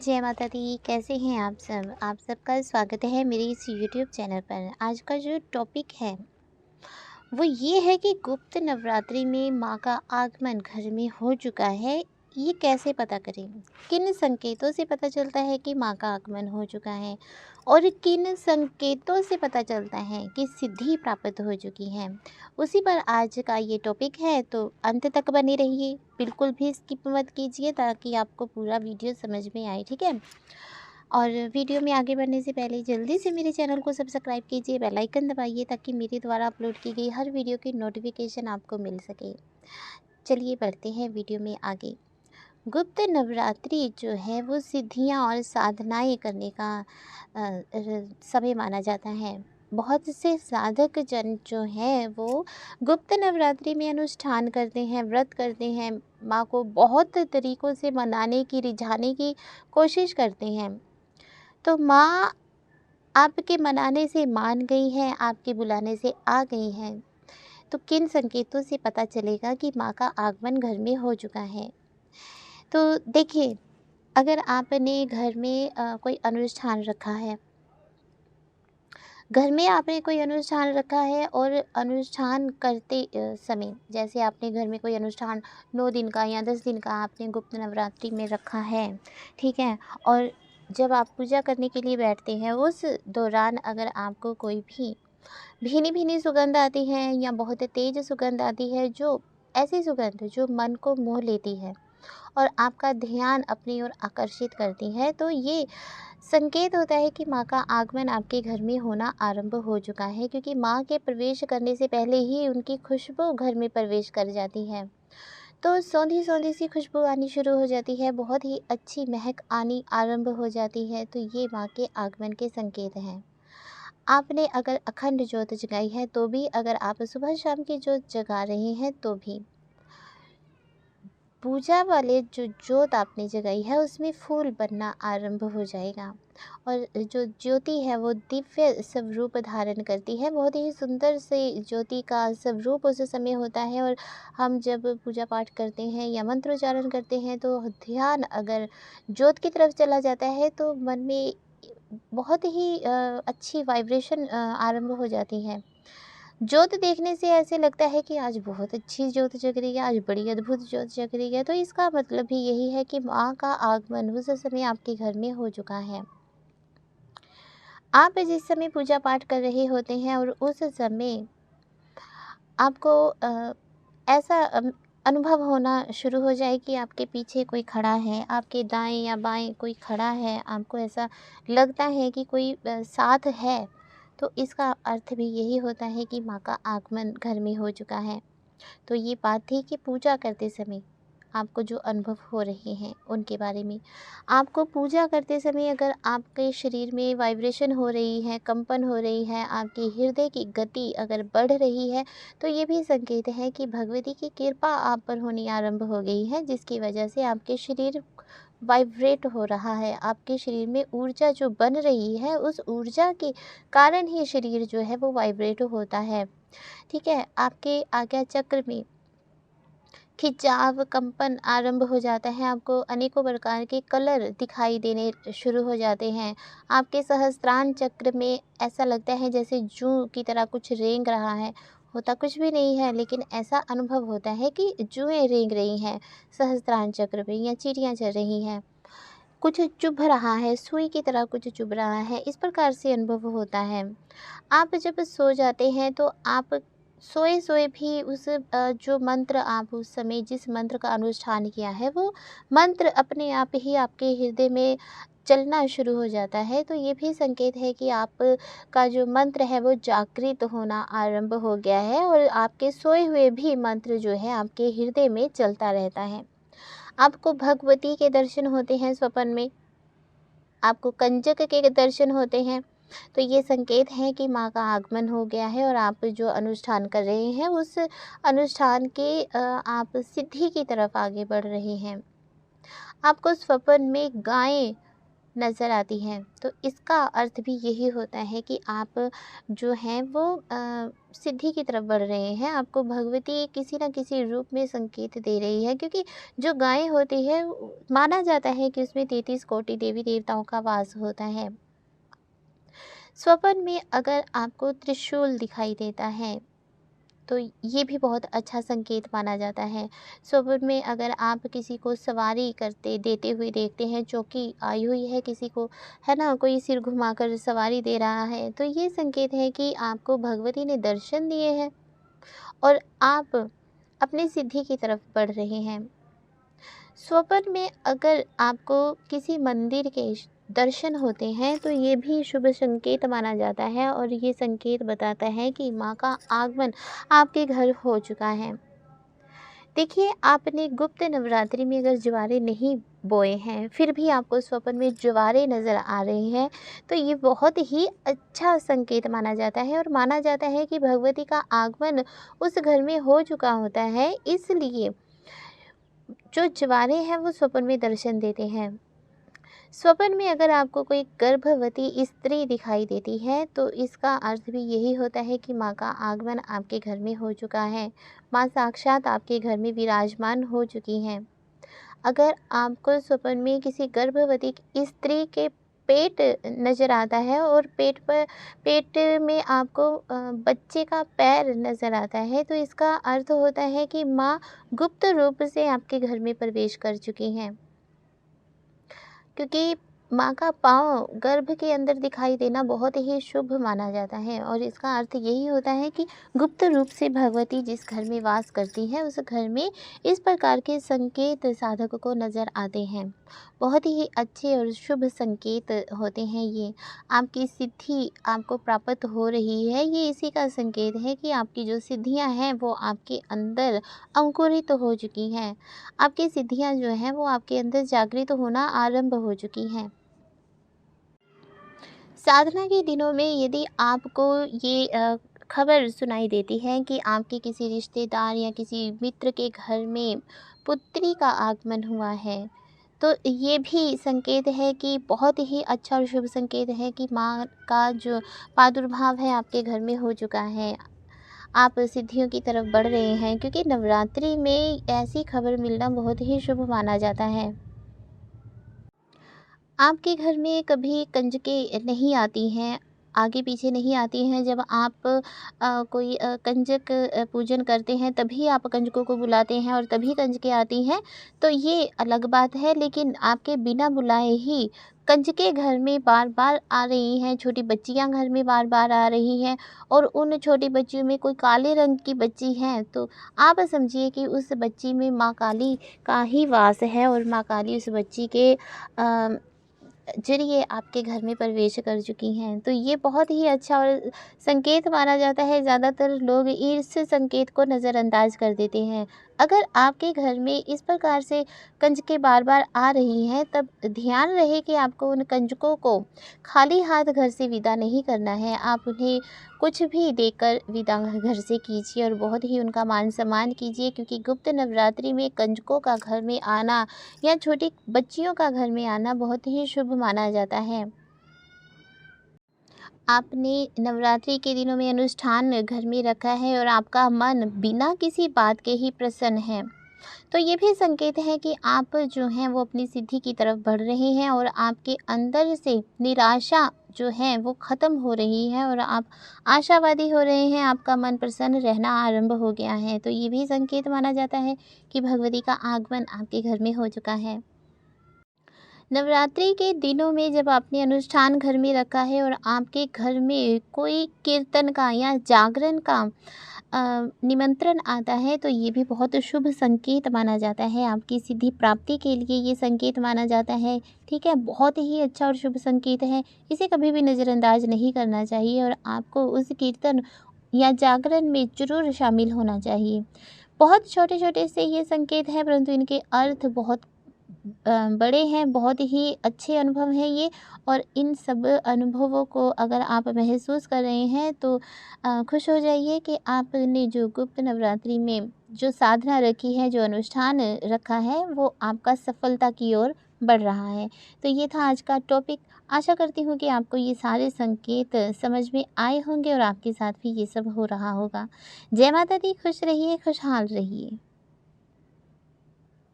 जय माता दी। कैसे हैं आप सब? आप सबका स्वागत है मेरे इस यूट्यूब चैनल पर। आज का जो टॉपिक है वो ये है कि गुप्त नवरात्रि में माँ का आगमन घर में हो चुका है। ये कैसे पता करें? किन संकेतों से पता चलता है कि माँ का आगमन हो चुका है और किन संकेतों से पता चलता है कि सिद्धि प्राप्त हो चुकी है? उसी पर आज का ये टॉपिक है, तो अंत तक बने रहिए। बिल्कुल भी स्किप मत कीजिए ताकि आपको पूरा वीडियो समझ में आए, ठीक है? और वीडियो में आगे बढ़ने से पहले जल्दी से मेरे चैनल को सब्सक्राइब कीजिए, बेल आइकन दबाइए ताकि मेरे द्वारा अपलोड की गई हर वीडियो की नोटिफिकेशन आपको मिल सके। चलिए बढ़ते हैं वीडियो में आगे। गुप्त नवरात्रि जो है वो सिद्धियां और साधनाएं करने का समय माना जाता है। बहुत से साधक जन जो हैं वो गुप्त नवरात्रि में अनुष्ठान करते हैं, व्रत करते हैं, माँ को बहुत तरीक़ों से मनाने की, रिझाने की कोशिश करते हैं। तो माँ आपके मनाने से मान गई हैं, आपके बुलाने से आ गई हैं। तो किन संकेतों से पता चलेगा कि माँ का आगमन घर में हो चुका है? तो देखिए, अगर आपने घर में कोई अनुष्ठान रखा है, घर में आपने कोई अनुष्ठान रखा है और अनुष्ठान करते समय, जैसे आपने घर में कोई अनुष्ठान 9 दिन का या 10 दिन का आपने गुप्त नवरात्रि में रखा है, ठीक है? और जब आप पूजा करने के लिए बैठते हैं, उस दौरान अगर आपको कोई भी भीनी-भीनी सुगंध आती है या बहुत तेज़ सुगंध आती है, जो ऐसी सुगंध जो मन को मोह लेती है और आपका ध्यान अपनी ओर आकर्षित करती है, तो ये संकेत होता है कि माँ का आगमन आपके घर में होना आरंभ हो चुका है, क्योंकि माँ के प्रवेश करने से पहले ही उनकी खुशबू घर में प्रवेश कर जाती है। तो सौंधी-सौंधी सी खुशबू आनी शुरू हो जाती है, बहुत ही अच्छी महक आनी आरंभ हो जाती है, तो ये माँ के आगमन के संकेत हैं। आपने अगर अखंड ज्योत जगाई है तो भी, अगर आप सुबह शाम की ज्योत जगा रहे हैं तो भी, पूजा वाले जो ज्योत आपने जगाई है उसमें फूल बनना आरंभ हो जाएगा और जो ज्योति है वो दिव्य स्वरूप धारण करती है। बहुत ही सुंदर से ज्योति का स्वरूप उस समय होता है। और हम जब पूजा पाठ करते हैं या मंत्रोच्चारण करते हैं तो ध्यान अगर ज्योत की तरफ चला जाता है तो मन में बहुत ही अच्छी वाइब्रेशन आरंभ हो जाती है। ज्योत देखने से ऐसे लगता है कि आज बहुत अच्छी ज्योत जग रही है, आज बड़ी अद्भुत ज्योत जग रही है। तो इसका मतलब भी यही है कि माँ का आगमन उस समय आपके घर में हो चुका है। आप जिस समय पूजा पाठ कर रहे होते हैं और उस समय आपको ऐसा अनुभव होना शुरू हो जाए कि आपके पीछे कोई खड़ा है, आपके दाएं या बाएं कोई खड़ा है, आपको ऐसा लगता है कि कोई साथ है, तो इसका अर्थ भी यही होता है कि माँ का आगमन घर में हो चुका है। तो ये बात थी कि पूजा करते समय आपको जो अनुभव हो रहे हैं उनके बारे में। आपको पूजा करते समय अगर आपके शरीर में वाइब्रेशन हो रही है, कंपन हो रही है, आपके हृदय की गति अगर बढ़ रही है, तो ये भी संकेत है कि भगवती की कृपा आप पर होनी आरंभ हो गई है, जिसकी वजह से आपके शरीर वाइब्रेट हो रहा है। आपके शरीर में ऊर्जा जो बन रही है, उस ऊर्जा के कारण ही शरीर जो है वो वाइब्रेट होता है, ठीक है? आपके आज्ञा चक्र में खिंचाव, कंपन आरंभ हो जाता है। आपको अनेकों प्रकार के कलर दिखाई देने शुरू हो जाते हैं। आपके सहस्त्रार चक्र में ऐसा लगता है जैसे जूं की तरह कुछ रेंग रहा है। होता कुछ भी नहीं है, लेकिन ऐसा अनुभव होता है कि जुएं रेंग रही हैं सहस्त्रार चक्र में, या चींटियां चल रही हैं। कुछ चुभ रहा है, सुई की तरह कुछ चुभ रहा है, इस प्रकार से अनुभव होता है। आप जब सो जाते हैं तो आप सोए-सोए भी उस जो मंत्र आप उस समय जिस मंत्र का अनुष्ठान किया है, वो मंत्र अपने आप ही आपके हृदय में चलना शुरू हो जाता है। तो ये भी संकेत है कि आप का जो मंत्र है वो जागृत होना आरंभ हो गया है और आपके सोए हुए भी मंत्र जो है आपके हृदय में चलता रहता है। आपको भगवती के दर्शन होते हैं स्वप्न में, आपको कंजक के दर्शन होते हैं, तो ये संकेत है कि माँ का आगमन हो गया है और आप जो अनुष्ठान कर रहे हैं उस अनुष्ठान के आप सिद्धि की तरफ आगे बढ़ रहे हैं। आपको स्वप्न में गायें नज़र आती हैं। तो इसका अर्थ भी यही होता है कि आप जो हैं वो सिद्धि की तरफ बढ़ रहे हैं। आपको भगवती किसी न किसी रूप में संकेत दे रही है, क्योंकि जो गाय होती है माना जाता है कि उसमें 33 कोटि देवी देवताओं का वास होता है। स्वप्न में अगर आपको त्रिशूल दिखाई देता है तो ये भी बहुत अच्छा संकेत माना जाता है। स्वप्न में अगर आप किसी को सवारी करते देते हुए देखते हैं, चौकी आई हुई है किसी को, है ना, कोई सिर घुमाकर सवारी दे रहा है, तो ये संकेत है कि आपको भगवती ने दर्शन दिए हैं और आप अपनी सिद्धि की तरफ बढ़ रहे हैं। स्वप्न में अगर आपको किसी मंदिर के दर्शन होते हैं तो ये भी शुभ संकेत माना जाता है और ये संकेत बताता है कि माँ का आगमन आपके घर हो चुका है। देखिए, आपने गुप्त नवरात्रि में अगर ज्वारे नहीं बोए हैं, फिर भी आपको स्वप्न में ज्वारे नज़र आ रहे हैं, तो ये बहुत ही अच्छा संकेत माना जाता है और माना जाता है कि भगवती का आगमन उस घर में हो चुका होता है। इसलिए जो ज्वारे हैं वो स्वप्न में दर्शन देते हैं। स्वप्न में अगर आपको कोई गर्भवती स्त्री दिखाई देती है तो इसका अर्थ भी यही होता है कि माँ का आगमन आपके घर में हो चुका है। माँ साक्षात आपके घर में विराजमान हो चुकी हैं। अगर आपको स्वप्न में किसी गर्भवती स्त्री के पेट नज़र आता है और पेट में आपको बच्चे का पैर नज़र आता है, तो इसका अर्थ होता है कि माँ गुप्त रूप से आपके घर में प्रवेश कर चुकी हैं। क्योंकि माँ का पाँव गर्भ के अंदर दिखाई देना बहुत ही शुभ माना जाता है और इसका अर्थ यही होता है कि गुप्त रूप से भगवती जिस घर में वास करती है उस घर में इस प्रकार के संकेत साधक को नज़र आते हैं। बहुत ही अच्छे और शुभ संकेत होते हैं ये। आपकी सिद्धि आपको प्राप्त हो रही है, ये इसी का संकेत है कि आपकी जो सिद्धियां हैं वो आपके अंदर अंकुरित हो चुकी हैं। आपकी सिद्धियां जो हैं वो आपके अंदर जागृत होना आरंभ हो चुकी हैं। साधना के दिनों में यदि आपको ये खबर सुनाई देती है कि आपके किसी रिश्तेदार या किसी मित्र के घर में पुत्री का आगमन हुआ है, तो ये भी संकेत है कि बहुत ही अच्छा और शुभ संकेत है कि माँ का जो प्रादुर्भाव है आपके घर में हो चुका है। आप सिद्धियों की तरफ बढ़ रहे हैं, क्योंकि नवरात्रि में ऐसी खबर मिलना बहुत ही शुभ माना जाता है। आपके घर में कभी कंजकें नहीं आती हैं, आगे पीछे नहीं आती हैं। जब आप कोई कंजक पूजन करते हैं तभी आप कंजकों को बुलाते हैं और तभी कंजकें आती हैं, तो ये अलग बात है। लेकिन आपके बिना बुलाए ही कंजकें घर में बार-बार आ रही हैं, छोटी बच्चियाँ घर में बार-बार आ रही हैं और उन छोटी बच्चियों में कोई काले रंग की बच्ची है, तो आप समझिए कि उस बच्ची में माँ काली का ही वास है और माँ काली उस बच्ची के ज़रिए आपके घर में प्रवेश कर चुकी हैं। तो ये बहुत ही अच्छा और संकेत माना जाता है। ज़्यादातर लोग इस संकेत को नज़रअंदाज कर देते हैं। अगर आपके घर में इस प्रकार से कंजकें बार-बार आ रही हैं, तब ध्यान रहे कि आपको उन कंजकों को खाली हाथ घर से विदा नहीं करना है। आप उन्हें कुछ भी देकर विदा घर से कीजिए और बहुत ही उनका मान-सम्मान कीजिए, क्योंकि गुप्त नवरात्रि में कंजकों का घर में आना या छोटी बच्चियों का घर में आना बहुत ही शुभ माना जाता है। आपने नवरात्रि के दिनों में अनुष्ठान घर में रखा है और आपका मन बिना किसी बात के ही प्रसन्न है, तो ये भी संकेत है कि आप जो हैं वो अपनी सिद्धि की तरफ बढ़ रहे हैं और आपके अंदर से निराशा जो है वो ख़त्म हो रही है और आप आशावादी हो रहे हैं, आपका मन प्रसन्न रहना आरंभ हो गया है। तो ये भी संकेत माना जाता है कि भगवती का आगमन आपके घर में हो चुका है। नवरात्रि के दिनों में जब आपने अनुष्ठान घर में रखा है और आपके घर में कोई कीर्तन का या जागरण का निमंत्रण आता है, तो ये भी बहुत शुभ संकेत माना जाता है। आपकी सिद्धि प्राप्ति के लिए ये संकेत माना जाता है। ठीक है, बहुत ही अच्छा और शुभ संकेत है। इसे कभी भी नज़रअंदाज नहीं करना चाहिए और आपको उस कीर्तन या जागरण में ज़रूर शामिल होना चाहिए। बहुत छोटे-छोटे से ये संकेत हैं, परंतु इनके अर्थ बहुत बड़े हैं, बहुत ही अच्छे अनुभव हैं ये। और इन सब अनुभवों को अगर आप महसूस कर रहे हैं तो खुश हो जाइए कि आपने जो गुप्त नवरात्रि में जो साधना रखी है, जो अनुष्ठान रखा है, वो आपका सफलता की ओर बढ़ रहा है। तो ये था आज का टॉपिक। आशा करती हूँ कि आपको ये सारे संकेत समझ में आए होंगे और आपके साथ भी ये सब हो रहा होगा। जय माता दी, खुश रहिए, खुशहाल रहिए।